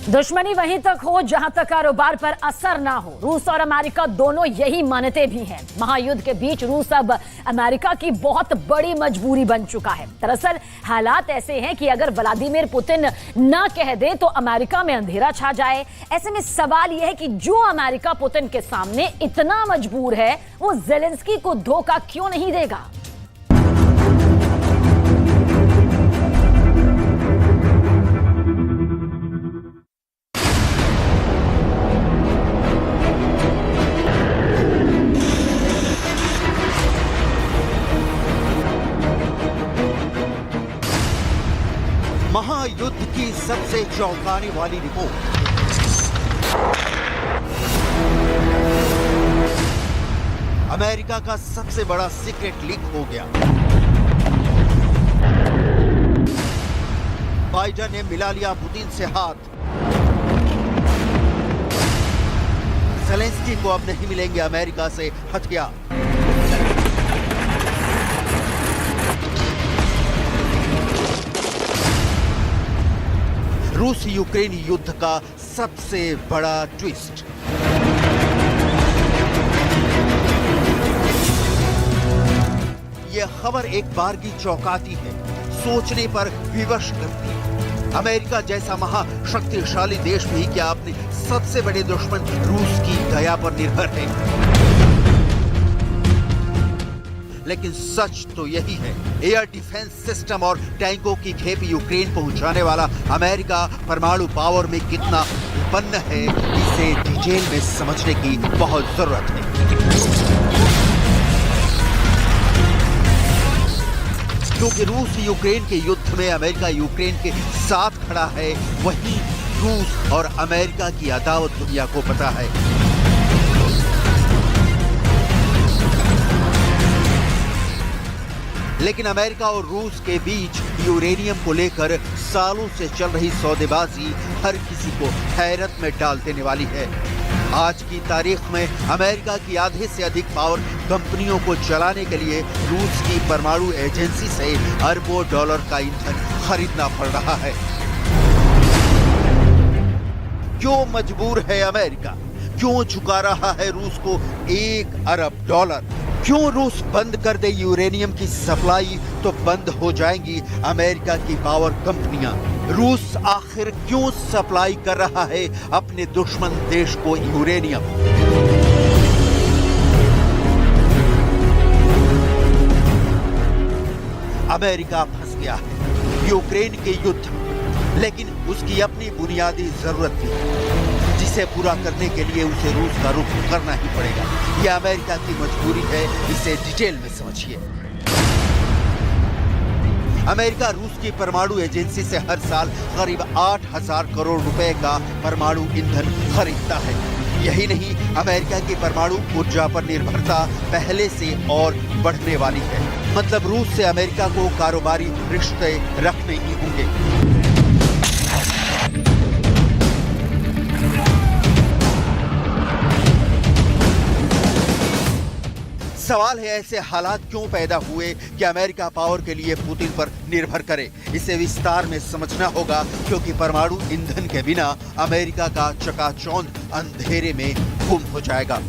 दुश्मनी वहीं तक हो जहां तक कारोबार पर असर ना हो। रूस और अमेरिका दोनों यही मानते भी हैं। महायुद्ध के बीच रूस अब अमेरिका की बहुत बड़ी मजबूरी बन चुका है। दरअसल हालात ऐसे हैं कि अगर व्लादिमीर पुतिन ना कह दे तो अमेरिका में अंधेरा छा जाए। ऐसे में सवाल यह है कि जो अमेरिका पुतिन के सामने इतना मजबूर है, वो ज़ेलेंस्की को धोखा क्यों नहीं देगा। महायुद्ध की सबसे चौंकाने वाली रिपोर्ट। अमेरिका का सबसे बड़ा सीक्रेट लीक हो गया। बाइडेन ने मिला लिया पुतिन से हाथ। ज़ेलेंस्की को अब नहीं मिलेंगे अमेरिका से हथियार। रूस यूक्रेन युद्ध का सबसे बड़ा ट्विस्ट। यह खबर एक बार की चौंकाती है, सोचने पर विवश करती है। अमेरिका जैसा महाशक्तिशाली भी क्या अपने सबसे बड़े दुश्मन रूस की दया पर निर्भर है। लेकिन सच तो यही है, एयर डिफेंस सिस्टम और टैंकों की खेप यूक्रेन पहुंचाने वाला अमेरिका परमाणु पावर में कितना विपन्न है, इसे डिटेल में समझने की बहुत जरूरत है। क्योंकि रूस यूक्रेन के युद्ध में अमेरिका यूक्रेन के साथ खड़ा है, वहीं रूस और अमेरिका की अदावत दुनिया को पता है। लेकिन अमेरिका और रूस के बीच यूरेनियम को लेकर सालों से चल रही सौदेबाजी हर किसी को हैरत में डाल देने वाली है। आज की तारीख में अमेरिका की आधे से अधिक पावर कंपनियों को चलाने के लिए रूस की परमाणु एजेंसी से अरबों डॉलर का ईंधन खरीदना पड़ रहा है। क्यों मजबूर है अमेरिका? क्यों झुका रहा है रूस को $1 अरब? क्यों रूस बंद कर दे यूरेनियम की सप्लाई तो बंद हो जाएंगी अमेरिका की पावर कंपनियां? रूस आखिर क्यों सप्लाई कर रहा है अपने दुश्मन देश को यूरेनियम? अमेरिका फंस गया है यूक्रेन के युद्ध, लेकिन उसकी अपनी बुनियादी जरूरत थी, जिसे पूरा करने के लिए उसे रूस का रुख करना ही पड़ेगा। यह अमेरिका की मजबूरी है, इसे डिटेल में समझिए। अमेरिका रूस की परमाणु एजेंसी से हर साल करीब 8,000 करोड़ रुपए का परमाणु ईंधन खरीदता है। यही नहीं, अमेरिका की परमाणु ऊर्जा पर निर्भरता पहले से और बढ़ने वाली है। मतलब रूस से अमेरिका को कारोबारी रिश्ते रखने ही होंगे। सवाल है, ऐसे हालात क्यों पैदा हुए कि अमेरिका पावर के लिए पुतिन पर निर्भर करे? इसे विस्तार में समझना होगा, क्योंकि परमाणु ईंधन के बिना अमेरिका का चकाचौंध अंधेरे में गुम हो जाएगा।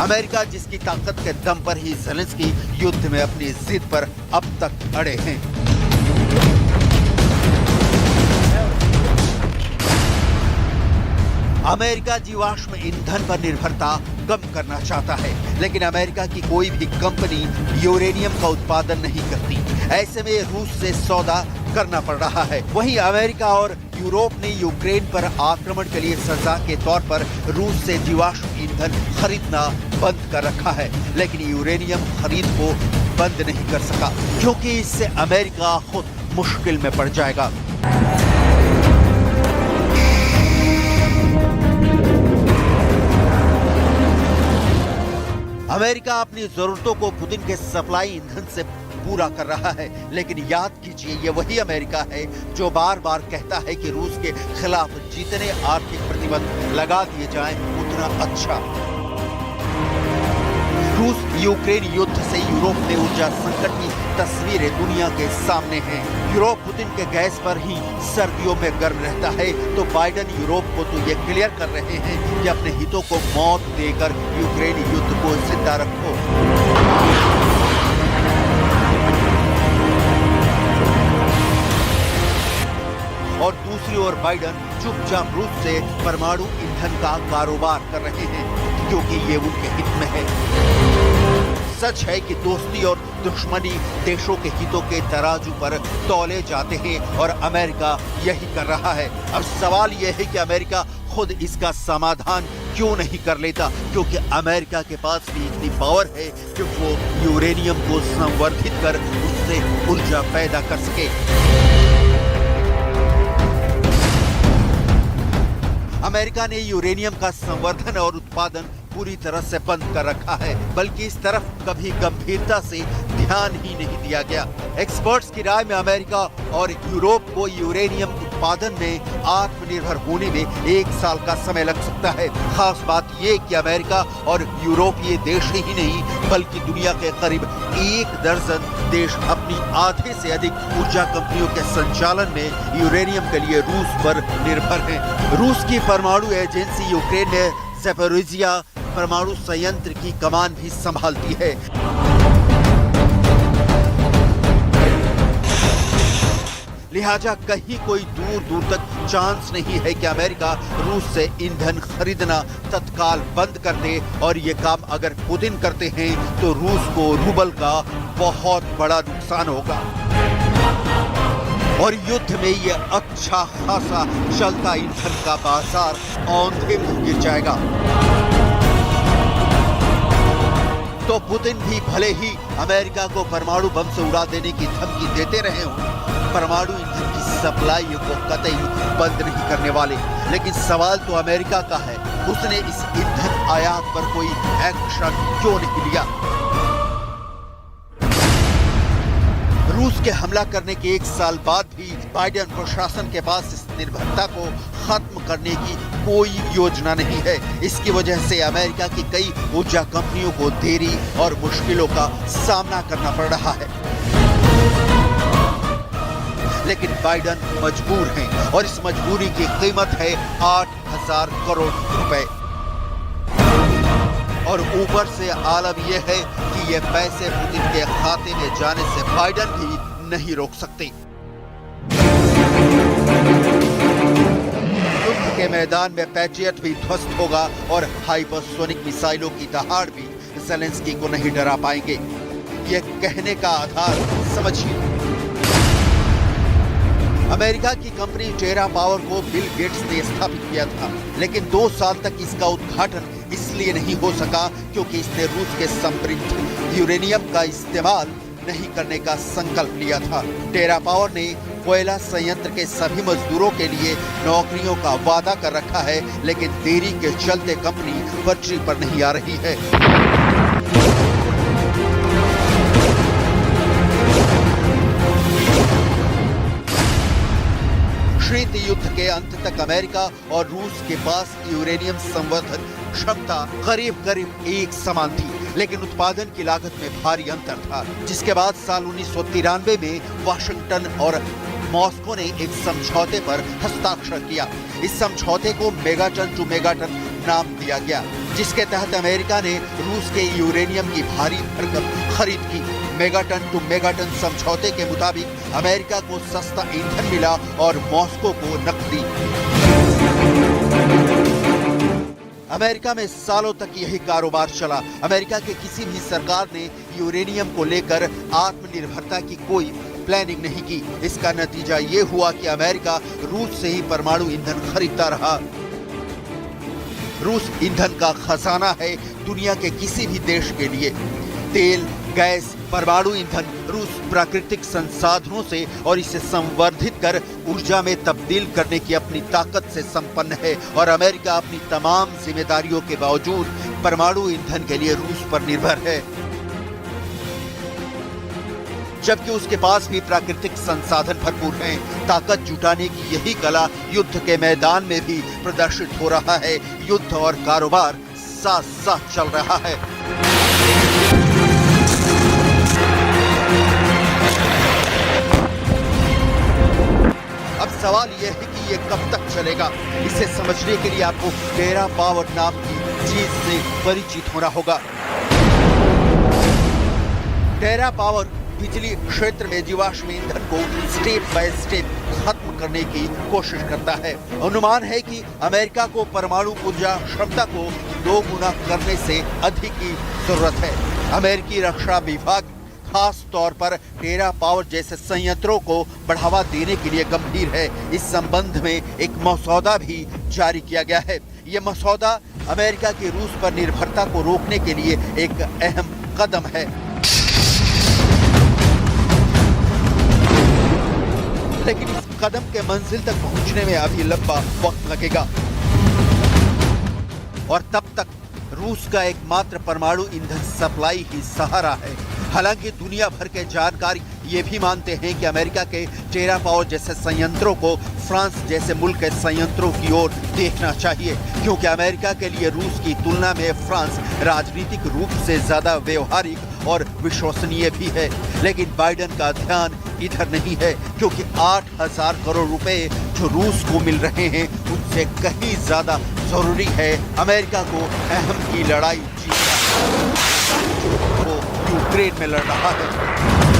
अमेरिका जिसकी ताकत के दम पर ही ज़ेलेंस्की युद्ध में अपनी जिद पर अब तक अड़े हैं। अमेरिका जीवाश्म ईंधन पर निर्भरता कम करना चाहता है, लेकिन अमेरिका की कोई भी कंपनी यूरेनियम का उत्पादन नहीं करती। ऐसे में रूस से सौदा करना पड़ रहा है। वहीं अमेरिका और यूरोप ने यूक्रेन पर आक्रमण के लिए सजा के तौर पर रूस से जीवाश्म ईंधन खरीदना बंद कर रखा है, लेकिन यूरेनियम खरीद को बंद नहीं कर सका, क्योंकि इससे अमेरिका खुद मुश्किल में पड़ जाएगा। अमेरिका अपनी जरूरतों को पुतिन के सप्लाई ईंधन से पूरा कर रहा है, लेकिन याद कीजिए, ये वही अमेरिका है जो बार बार कहता है कि रूस के खिलाफ जितने आर्थिक प्रतिबंध लगा दिए जाएं उतना अच्छा। रूस यूक्रेन युद्ध से यूरोप में ऊर्जा संकट की तस्वीरें दुनिया के सामने हैं। यूरोप पुतिन के गैस पर ही सर्दियों में गर्म रहता है, तो बाइडेन यूरोप को तो ये क्लियर कर रहे हैं कि अपने हितों को मौत देकर यूक्रेन युद्ध को जिंदा रखो। और दूसरी ओर बाइडेन चुपचाप रूस से परमाणु ईंधन का कारोबार कर रहे हैं, क्योंकि ये उनके हित में है। सच है कि दोस्ती और दुश्मनी देशों के हितों के तराजू पर तौले जाते हैं और अमेरिका यही कर रहा है। अब सवाल यह है कि अमेरिका खुद इसका समाधान क्यों नहीं कर लेता, क्योंकि अमेरिका के पास भी इतनी पावर है कि वो यूरेनियम को संवर्धित कर उससे ऊर्जा पैदा कर सके। अमेरिका ने यूरेनियम का संवर्धन और उत्पादन पूरी तरह से बंद कर रखा है, बल्कि इस तरफ कभी गंभीरता से ध्यान ही नहीं दिया गया। एक्सपर्ट्स की राय में अमेरिका और यूरोप को यूरेनियम उत्पादन में आत्मनिर्भर होने में 1 साल का समय लग सकता है। खास बात ये कि अमेरिका और यूरोपीय देश ही नहीं, बल्कि दुनिया के करीब 1 दर्जन देश अपनी आधे से अधिक ऊर्जा कंपनियों के संचालन में यूरेनियम के लिए रूस पर निर्भर हैं। रूस की परमाणु एजेंसी यूक्रेन में ज़ैपोरिज़िया परमाणु संयंत्र की कमान भी संभालती है। लिहाजा कहीं कोई दूर दूर तक चांस नहीं है कि अमेरिका रूस से ईंधन खरीदना तत्काल बंद कर दे, और ये काम अगर पुतिन करते हैं तो रूस को रूबल का बहुत बड़ा नुकसान होगा और युद्ध में ये अच्छा खासा चलता ईंधन का बाजार औंधे मुंह गिर जाएगा। तो पुतिन भी भले ही अमेरिका को परमाणु बम से उड़ा देने की धमकी देते रहे हों, परमाणु ईंधन की सप्लाई को कतई बंद नहीं करने वाले। लेकिन सवाल तो अमेरिका का है, उसने इस ईंधन आयात पर कोई एक्शन क्यों नहीं लिया? रूस के हमला करने के 1 साल बाद भी बाइडेन प्रशासन के पास इस निर्भरता को खत्म करने की कोई योजना नहीं है। इसकी वजह से अमेरिका की कई ऊर्जा कंपनियों को देरी और मुश्किलों का सामना करना पड़ रहा है। लेकिन बाइडेन मजबूर हैं और इस मजबूरी की कीमत है 8,000 करोड़ रुपए। और ऊपर से आलम यह है कि ये पैसे पुतिन के खाते में जाने से बाइडेन भी नहीं रोक सकते। युद्ध के मैदान में पैट्रियट भी ध्वस्त होगा और हाइपरसोनिक मिसाइलों की दहाड़ भी ज़ेलेंस्की को नहीं डरा पाएंगे। ये कहने का आधार समझिए। अमेरिका की कंपनी टेरा पावर को बिल गेट्स ने स्थापित किया था, लेकिन 2 साल तक इसका उद्घाटन इसलिए नहीं हो सका क्योंकि इसने रूस के समृद्ध यूरेनियम का इस्तेमाल नहीं करने का संकल्प लिया था। टेरा पावर ने कोयला संयंत्र के सभी मजदूरों के लिए नौकरियों का वादा कर रखा है, लेकिन देरी के चलते कंपनी पटरी पर नहीं आ रही है। शीत युद्ध के अंत तक अमेरिका और रूस के पास यूरेनियम संवर्धन क्षमता करीब करीब एक समान थी, लेकिन उत्पादन की लागत में भारी अंतर था। जिसके बाद साल 1993 में वाशिंगटन और मॉस्को ने एक समझौते पर हस्ताक्षर किया। इस समझौते को मेगाटन टू मेगाटन नाम दिया गया, जिसके तहत अमेरिका ने रूस के यूरेनियम की भारी भरकम खरीद की। मेगाटन टू मेगाटन समझौते के मुताबिक अमेरिका को सस्ता ईंधन मिला और मॉस्को को नकदी। अमेरिका में सालों तक यही कारोबार चला। अमेरिका के किसी भी सरकार ने यूरेनियम को लेकर आत्मनिर्भरता की कोई प्लानिंग नहीं की। इसका नतीजा ये हुआ कि अमेरिका रूस से ही परमाणु ईंधन खरीदता रहा। रूस ईंधन का खजाना है दुनिया के किसी भी देश के लिए। तेल, गैस, परमाणु ईंधन रूस प्राकृतिक संसाधनों से और इसे संवर्धित कर ऊर्जा में तब्दील करने की अपनी ताकत से संपन्न है, और अमेरिका अपनी तमाम जिम्मेदारियों के बावजूद परमाणु ईंधन के लिए रूस पर निर्भर है, जबकि उसके पास भी प्राकृतिक संसाधन भरपूर हैं। ताकत जुटाने की यही कला युद्ध के मैदान में भी प्रदर्शित हो रहा है। युद्ध और कारोबार साथ साथ चल रहा है। सवाल यह है कि ये कब तक चलेगा। इसे समझने के लिए आपको टेरा पावर नाम की चीज से परिचित होना होगा। टेरा पावर बिजली क्षेत्र में जीवाश्म ईंधन को स्टेप बाय स्टेप खत्म करने की कोशिश करता है। अनुमान है कि अमेरिका को परमाणु ऊर्जा क्षमता को 2 गुना करने से अधिक की जरूरत है। अमेरिकी रक्षा विभाग खास तौर पर टेरा पावर जैसे संयंत्रों को बढ़ावा देने के लिए गंभीर है। इस संबंध में एक मसौदा भी जारी किया गया है। यह मसौदा अमेरिका की रूस पर निर्भरता को रोकने के लिए एक अहम कदम है। लेकिन इस कदम के मंजिल तक पहुंचने में अभी लंबा वक्त लगेगा और तब तक रूस का एकमात्र परमाणु ईंधन सप्लाई ही सहारा है। हालांकि दुनिया भर के जानकार ये भी मानते हैं कि अमेरिका के टेरा पावर जैसे संयंत्रों को फ्रांस जैसे मुल्क के संयंत्रों की ओर देखना चाहिए, क्योंकि अमेरिका के लिए रूस की तुलना में फ्रांस राजनीतिक रूप से ज्यादा व्यवहारिक और विश्वसनीय भी है। लेकिन बाइडेन का ध्यान इधर नहीं है, क्योंकि 8,000 करोड़ रुपए जो रूस को मिल रहे हैं उनसे कहीं ज्यादा जरूरी है अमेरिका को अहम की लड़ाई जीतना। वो यूक्रेन में लड़ रहा है।